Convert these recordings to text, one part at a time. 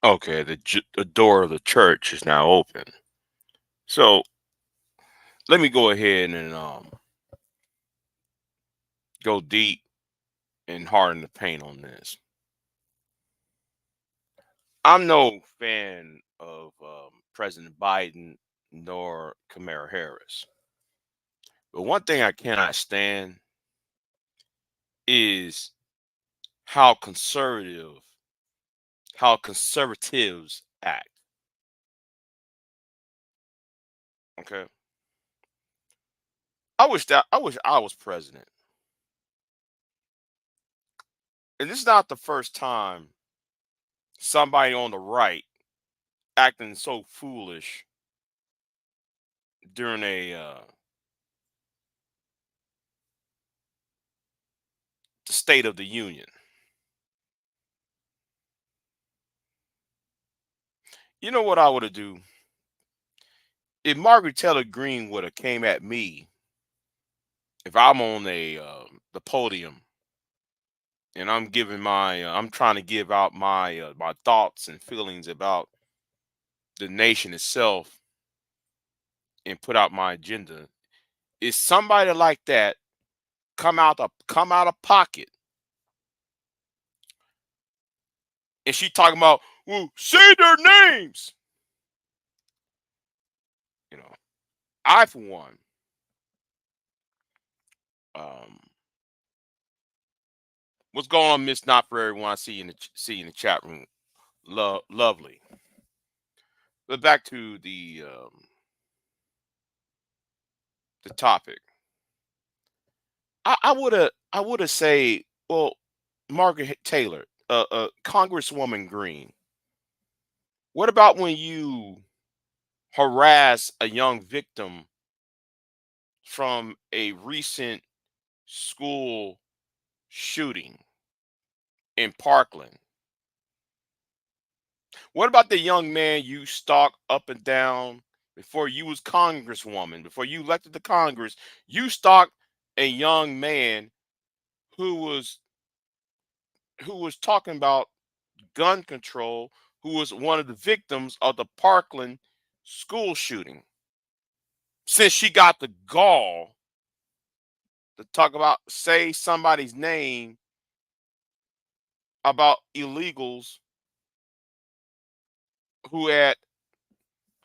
Okay, the door of the church is now open. So let me go ahead and go deep and harden the paint on this. I'm no fan of President Biden nor Kamala Harris, but one thing I cannot stand is how conservatives act. Okay, I wish I was president, and this is not the first time somebody on the right acting so foolish during a State of the Union. You know what I would have do if Margaret Taylor Greene would have came at me if I'm on the podium and I'm trying to give out my thoughts and feelings about the nation itself and put out my agenda. Is somebody like that come out of pocket and she talking about, well, say their names. You know, I for one, um, what's going on, Miss Not for Everyone? I see you in the chat room. Lovely. But back to the topic. I would have say, well, Margaret Taylor, Congresswoman Green. What about when you harass a young victim from a recent school shooting in Parkland? What about the young man you stalked up and down before you was Congresswoman, before you elected to Congress? You stalked a young man who was who was talking about gun control, who was one of the victims of the Parkland school shooting. Since she got the gall to talk about, say somebody's name about illegals who had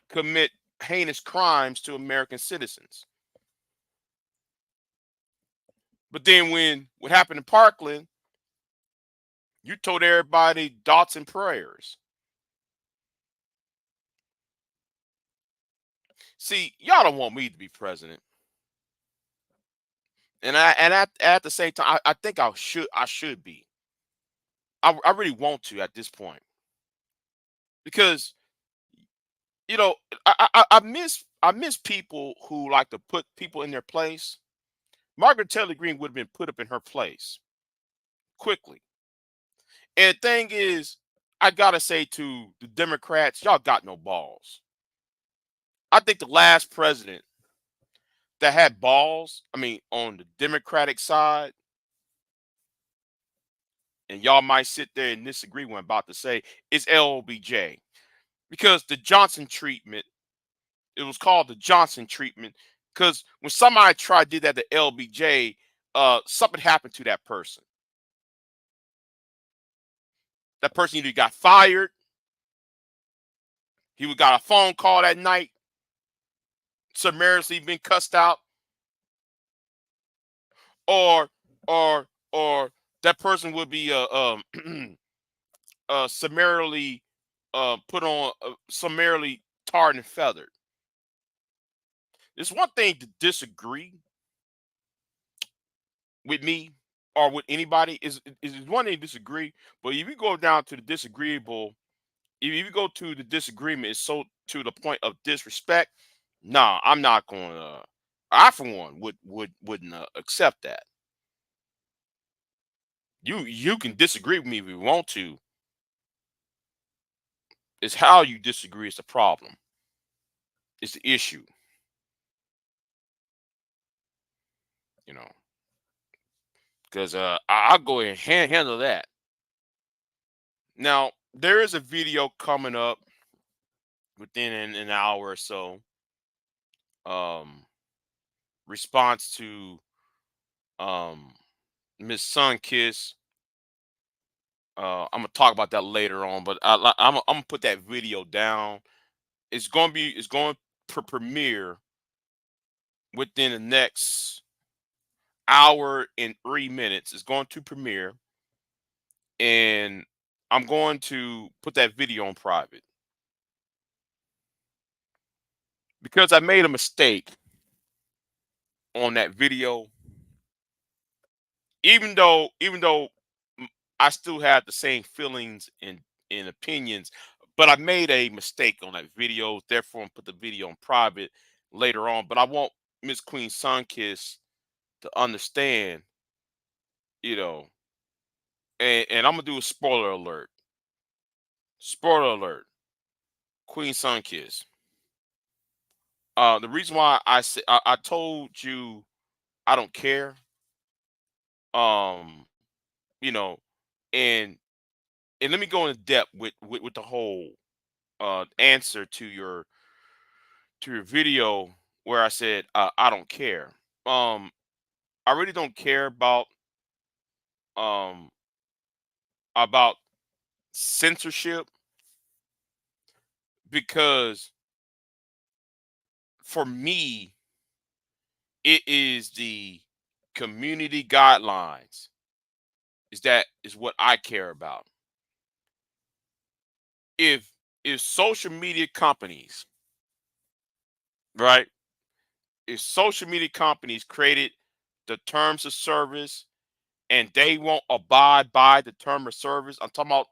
commit heinous crimes to American citizens. But then when what happened in Parkland, you told everybody thoughts and prayers. See, y'all don't want me to be president. And at the same time, I think I should be. I really want to at this point because you know I miss people who like to put people in their place. Margaret Taylor Greene would have been put up in her place quickly. And the thing is, I gotta say to the Democrats, y'all got no balls. I think the last president that had balls, I mean, on the Democratic side, and y'all might sit there and disagree what I'm about to say, is LBJ. Because the Johnson treatment, it was called the Johnson treatment, because when somebody tried did that to LBJ, something happened to that person. That person either got fired, he would got a phone call that night, summarily been cussed out, or or that person would be summarily put on summarily tarred and feathered. It's one thing to disagree with me or with anybody. Is one thing to disagree, but if you go down to the disagreeable, if you go to the disagreement, is so to the point of disrespect. Nah, I'm not going to. I for one wouldn't accept that. You can disagree with me if you want to. It's how you disagree is the problem. It's the issue. You know, because I'll go ahead and handle that. Now, there is a video coming up within an hour or so. Um, Response to um Miss Sunkiss. I'm gonna talk about that later on, but I'm gonna put that video down. It's going to premiere within the next hour and 3 minutes. It's going to premiere, and I'm going to put that video on private because I made a mistake on that video. Even though mm, I still have the same feelings and opinions, but I made a mistake on that video. Therefore, I'm put the video on private later on. But I want Miss Queen Sunkiss to understand, you know, and I'm gonna do a spoiler alert. Spoiler alert. Queen Sunkiss. The reason why I told you I don't care. Um, you know, and and let me go into depth with the whole answer to your video where I said I don't care. Um, I really don't care um about censorship because for me it is the community guidelines is what I care about. If if social media companies, right? If social media companies created the terms of service and they won't abide by the term of service, I'm talking about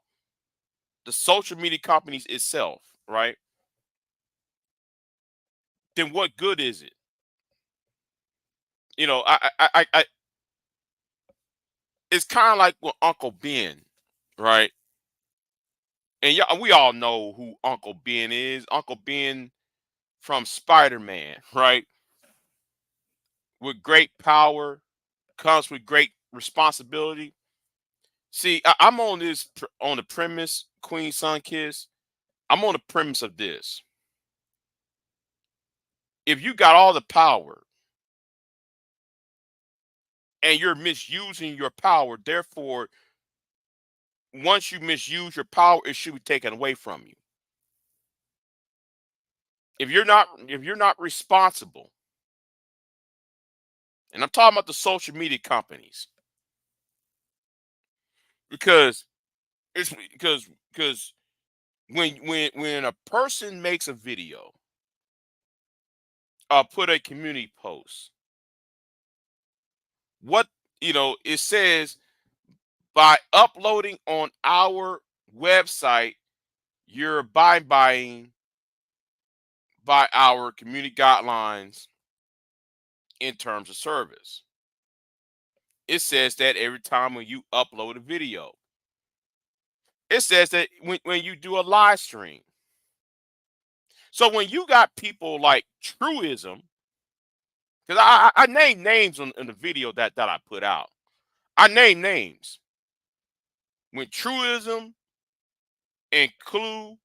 the social media companies itself, right? Then what good is it? You know, it's kind of like with Uncle Ben, right? And yeah, we all know who Uncle Ben is. Uncle Ben from Spider-Man, right? With great power comes with great responsibility. See, I'm on on the premise, Queen Sun Kiss. I'm on the premise of this. If you got all the power and you're misusing your power, therefore, once you misuse your power, it should be taken away from you. If you're not responsible, and I'm talking about the social media companies, because it's because when a person makes a video, put a community post, what it says by uploading on our website, you're abiding by our community guidelines in terms of service. It says that every time when you upload a video. It says that when you do a live stream. So when you got people like Truism, because I named names in the video that I put out. I named names. When Truism and Clue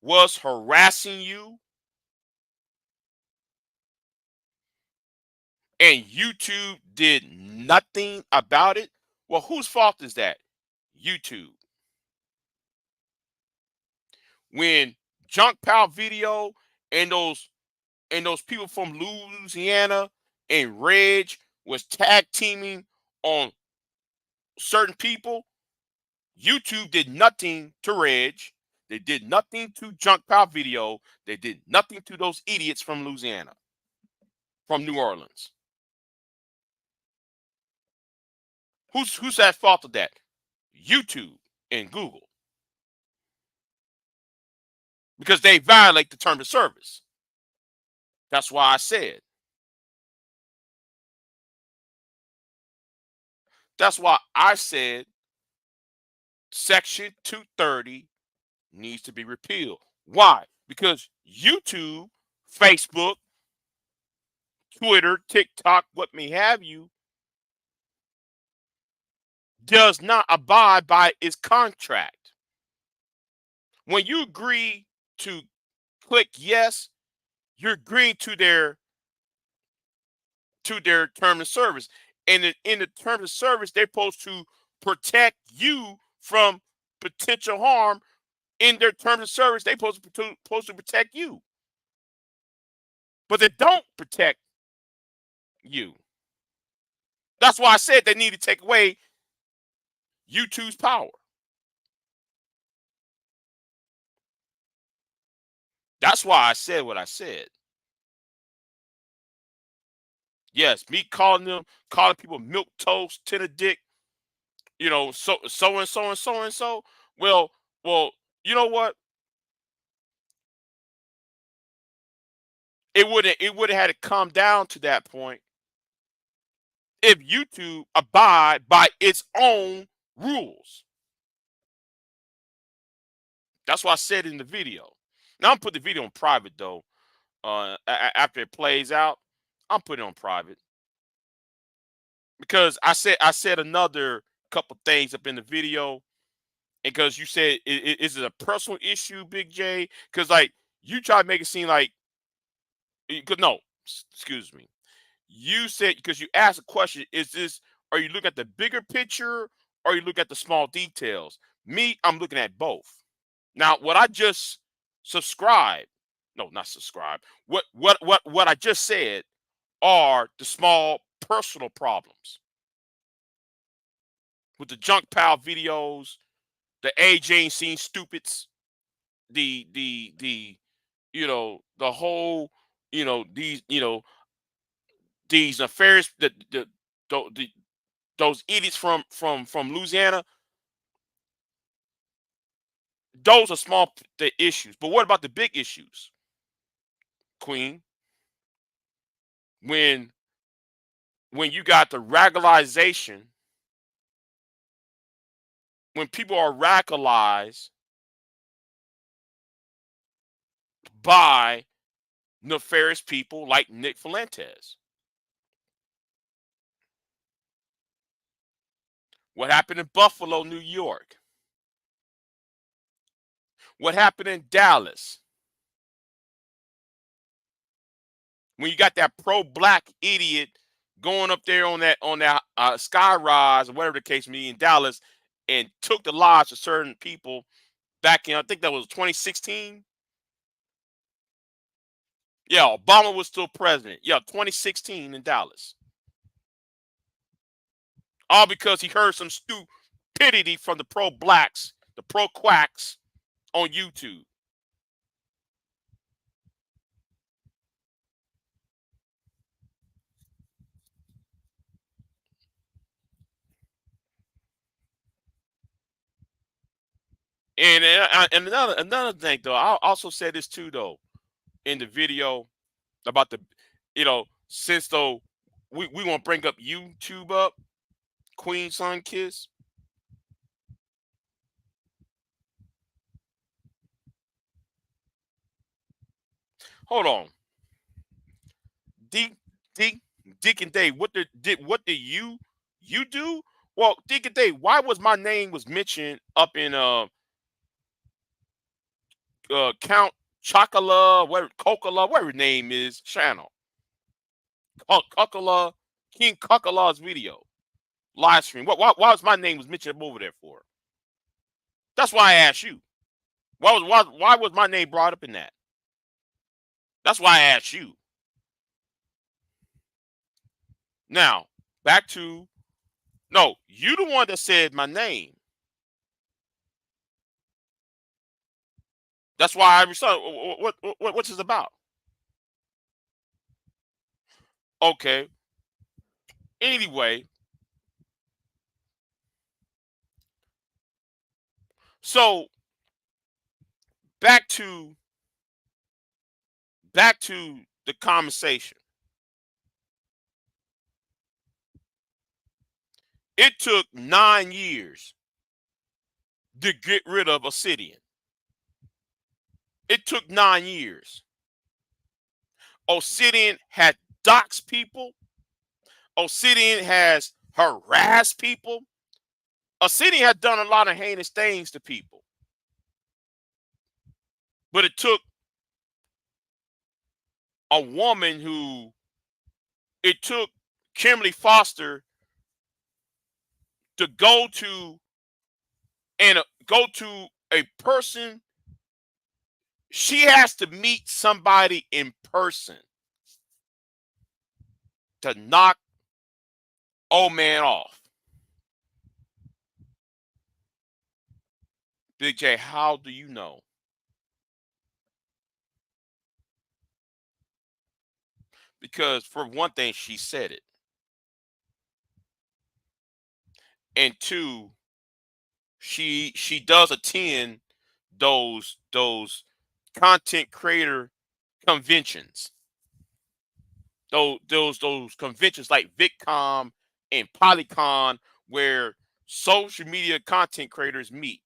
was harassing you and YouTube did nothing about it, well, whose fault is that? YouTube. When Junk Pal Video and those people from Louisiana and Reg was tag teaming on certain people, YouTube did nothing to Reg. They did nothing to Junk Pal Video. They did nothing to those idiots from Louisiana, from New Orleans. Who's at fault of that? YouTube and Google, because they violate the term of service. That's why I said. That's why I said Section 230 needs to be repealed. Why? Because YouTube, Facebook, Twitter, TikTok, what may have you, does not abide by its contract. When you agree to click yes, you're agreeing to their term of service. And in the terms of service, they're supposed to protect you from potential harm. In their terms of service, they're supposed to protect you, but they don't protect you. That's why I said they need to take away YouTube's power. That's why I said what I said. Yes, me calling people milk toast, tenor dick, so and so and so and so. Well, well, you know what? It would have had to come down to that point if YouTube abide by its own rules. That's what I said in the video. Now I'm putting the video on private though. After it plays out, I'm putting it on private because I said another couple things up in the video. Because you said, is it a personal issue, Big J? Because like you try to make it seem like, no, excuse me. You said because you asked a question, is this? Are you looking at the bigger picture, or you look at the small details? Me, I'm looking at both. Now, what I just subscribed, no, not subscribe. What I just said are the small personal problems with the junk pile videos, the AJ ain't seen stupids, the the whole these nefarious the those idiots from Louisiana. Those are the issues, but what about the big issues, Queen? When when you got the radicalization, when people are radicalized by nefarious people like Nick Fuentes. What happened in Buffalo, New York? What happened in Dallas? When you got that pro-black idiot going up there on that sky rise or whatever the case may be in Dallas and took the lives of certain people back in, I think that was 2016. Yeah, Obama was still president. Yeah, 2016 in Dallas. All because he heard some stupidity from the pro-blacks, the pro-quacks on YouTube. And another thing though, I also said this too though in the video about the, since though we want to bring up YouTube up, Queen Sun Kiss. Hold on, D D Deacon Dave. What did you do? Well, Deacon Dave, why was my name was mentioned up in Count Chocala, whatever Coca, whatever his name is, channel. Cuckala, King Cuckala's video live stream. Why was my name was mentioned over there for? That's why I asked you. Why was my name brought up in that? That's why I asked you. Now back to, no, you the one that said my name. That's why I responded. What's this about? Okay. Anyway, so back to the conversation. It took 9 years to get rid of Obsidian. It took 9 years. Obsidian had doxed people. Obsidian has harassed people. Obsidian has done a lot of heinous things to people. But it took a woman who it took Kimberly Foster to go to a person. She has to meet somebody in person to knock old man off. Big J, how do you know? Because for one thing, she said it, and two, she does attend those content creator conventions. Those conventions like VidCon and Polycon where social media content creators meet.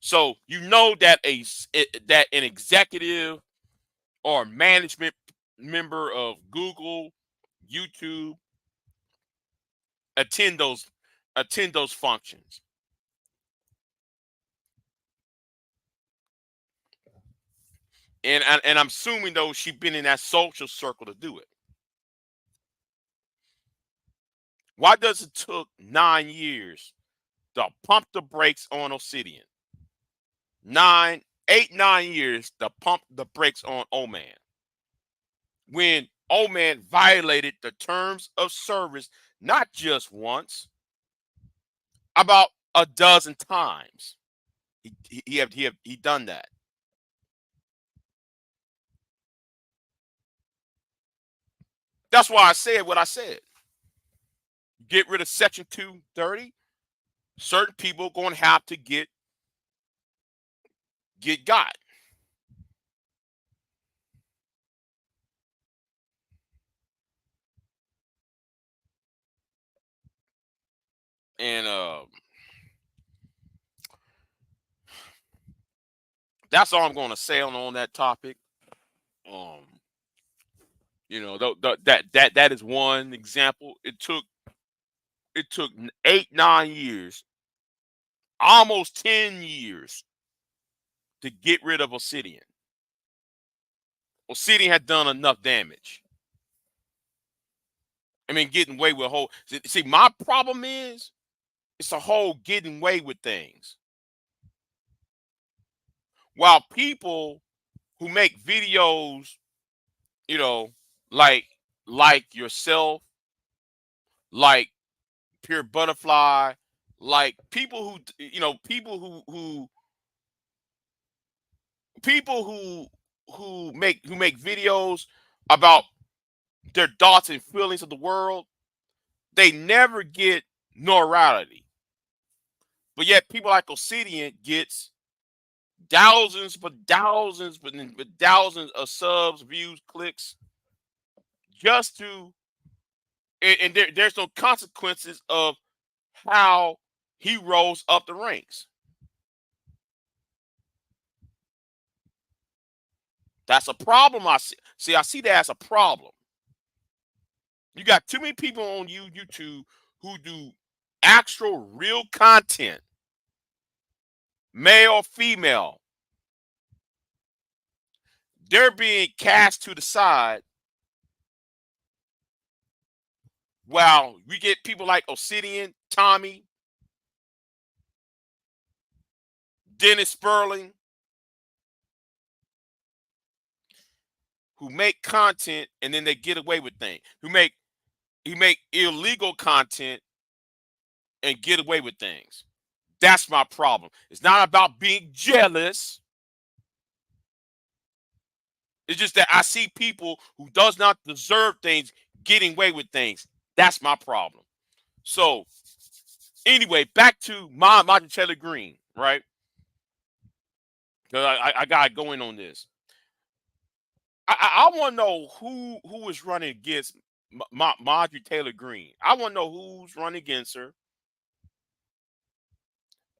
So you know that that an executive or management member of Google, YouTube attend those attend those functions. And I'm assuming though she's been in that social circle to do it. Why does it took 9 years to pump the brakes on Obsidian? 9 8 9 years to pump the brakes on Oman. When Oman violated the terms of service not just once, about a dozen times. He done that. That's why I said what I said. Get rid of Section 230. Certain people going to have to get got. And that's all I'm going to say on that topic. Um, that is one example. It took 8 9 years, almost 10 years, to get rid of Obsidian. Obsidian had done enough damage. I mean, getting away with whole. See, my problem is it's a whole getting away with things. While people who make videos, you know, like like yourself, like Pure Butterfly, like people who make videos about their thoughts and feelings of the world, they never get notoriety. But yet people like Obsidian gets but thousands of subs, views, clicks, just to and there's no consequences of how he rose up the ranks. That's a problem. I see that as a problem. You got too many people on YouTube who do actual real content, male, female. They're being cast to the side while we get people like Obsidian, Tommy, Dennis Sperling, who make content and then they get away with things. Who make illegal content and get away with things. That's my problem. It's not about being jealous. It's just that I see people who does not deserve things getting away with things. That's my problem. So anyway, back to Marjorie Taylor Greene, right? Because I gotta go in on this. I want to know who is running against Marjorie Taylor Greene. I want to know who's running against her,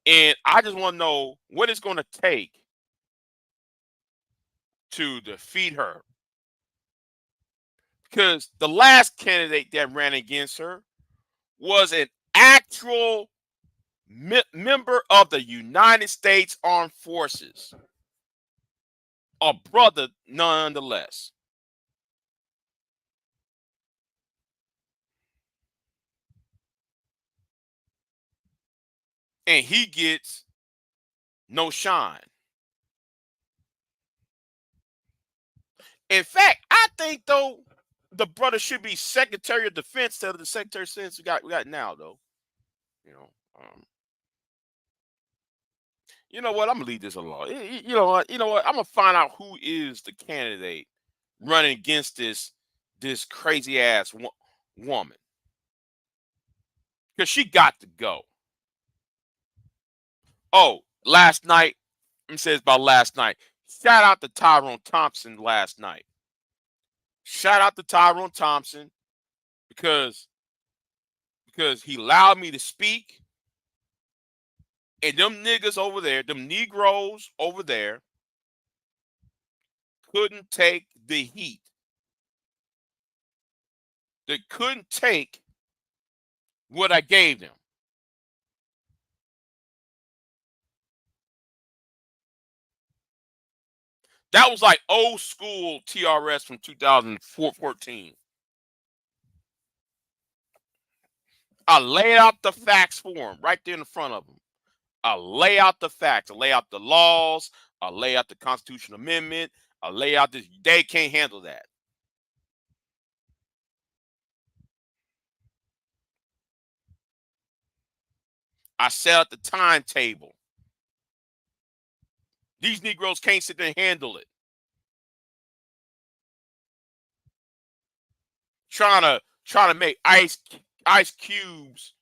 and I just want to know what it's going to take to defeat her. Because the last candidate that ran against her was an actual member of the United States Armed Forces, a brother nonetheless. And he gets no shine. In fact, I think though the brother should be Secretary of Defense instead of the Secretary of Defense we got now though. You know, you know what? I'm gonna leave this alone. You know what? You know what? I'm gonna find out who is the candidate running against this crazy ass woman because she got to go. Oh, last night. It says about last night. Shout out to Tyrone Thompson last night. Shout out to Tyrone Thompson because he allowed me to speak. And them niggas over there, them Negroes over there, couldn't take the heat. They couldn't take what I gave them. That was like old school TRS from 2014. I lay out the facts for them right there in front of them. I lay out the facts. I lay out the laws. I lay out the Constitutional Amendment. I lay out this. They can't handle that. I set out the timetable. These Negroes can't sit there and handle it. Trying to make Ice Cube's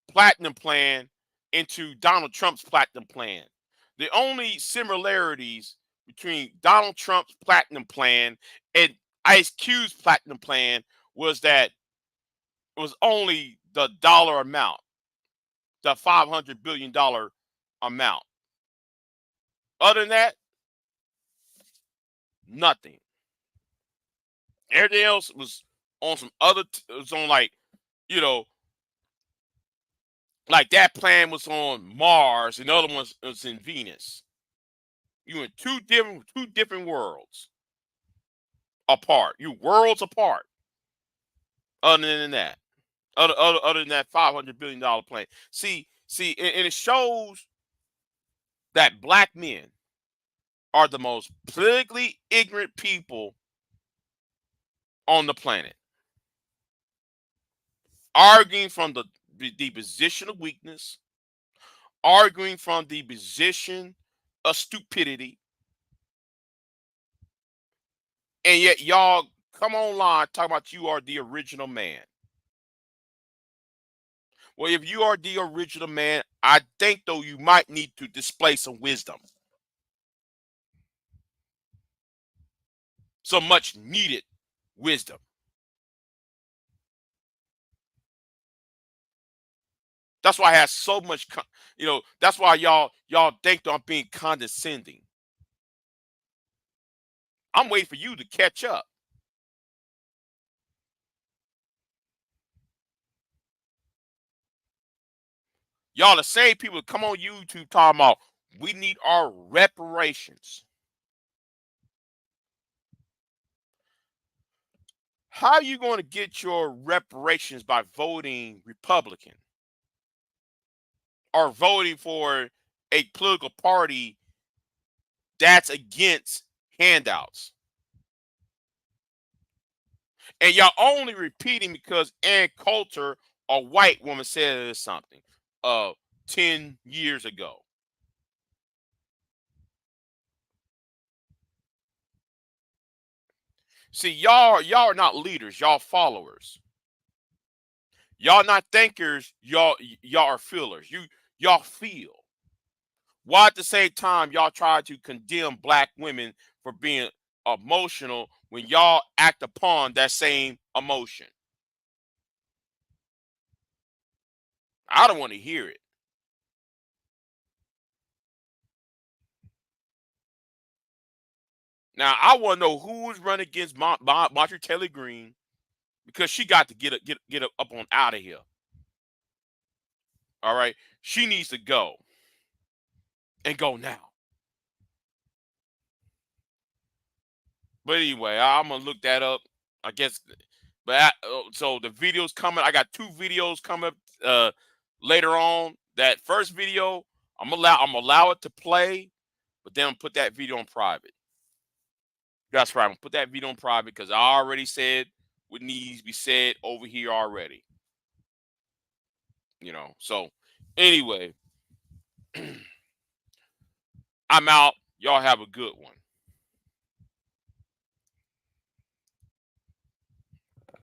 platinum plan into Donald Trump's platinum plan. The only similarities between Donald Trump's platinum plan and Ice Cube's platinum plan was that it was only the dollar amount, the $500 billion amount. Other than that, nothing. Everything else was on some other. It was on like, you know, like that plan was on Mars, and the other one was in Venus. You in two different worlds apart. You worlds apart. Other than that, other than that $500 billion plan. And it shows that black men are the most politically ignorant people on the planet, arguing from the position of weakness, arguing from the position of stupidity, and yet y'all come online talk about you are the original man. Well, if you are the original man, I think though you might need to display some wisdom, some much needed wisdom. That's why I have so much, That's why y'all think that I'm being condescending. I'm waiting for you to catch up. Y'all the same people that come on YouTube talking about we need our reparations. How are you going to get your reparations by voting Republican or voting for a political party that's against handouts? And y'all only repeating because Ann Coulter, a white woman, said something 10 years ago. See, y'all are not leaders, y'all followers. Y'all not thinkers, y'all are feelers. Y'all feel. While at the same time y'all try to condemn black women for being emotional when y'all act upon that same emotion. I don't want to hear it. Now I want to know who's running against Marjorie Taylor Greene because she got to get up on out of here. All right. She needs to go and go now. But anyway, I'm gonna look that up. I guess. So the videos coming. I got 2 videos coming up later on. That first video, I'm allow it to play, but then I'm put that video on private. That's right. I'm gonna put that video on private because I already said what needs to be said over here already. So anyway, I'm out. Y'all have a good one.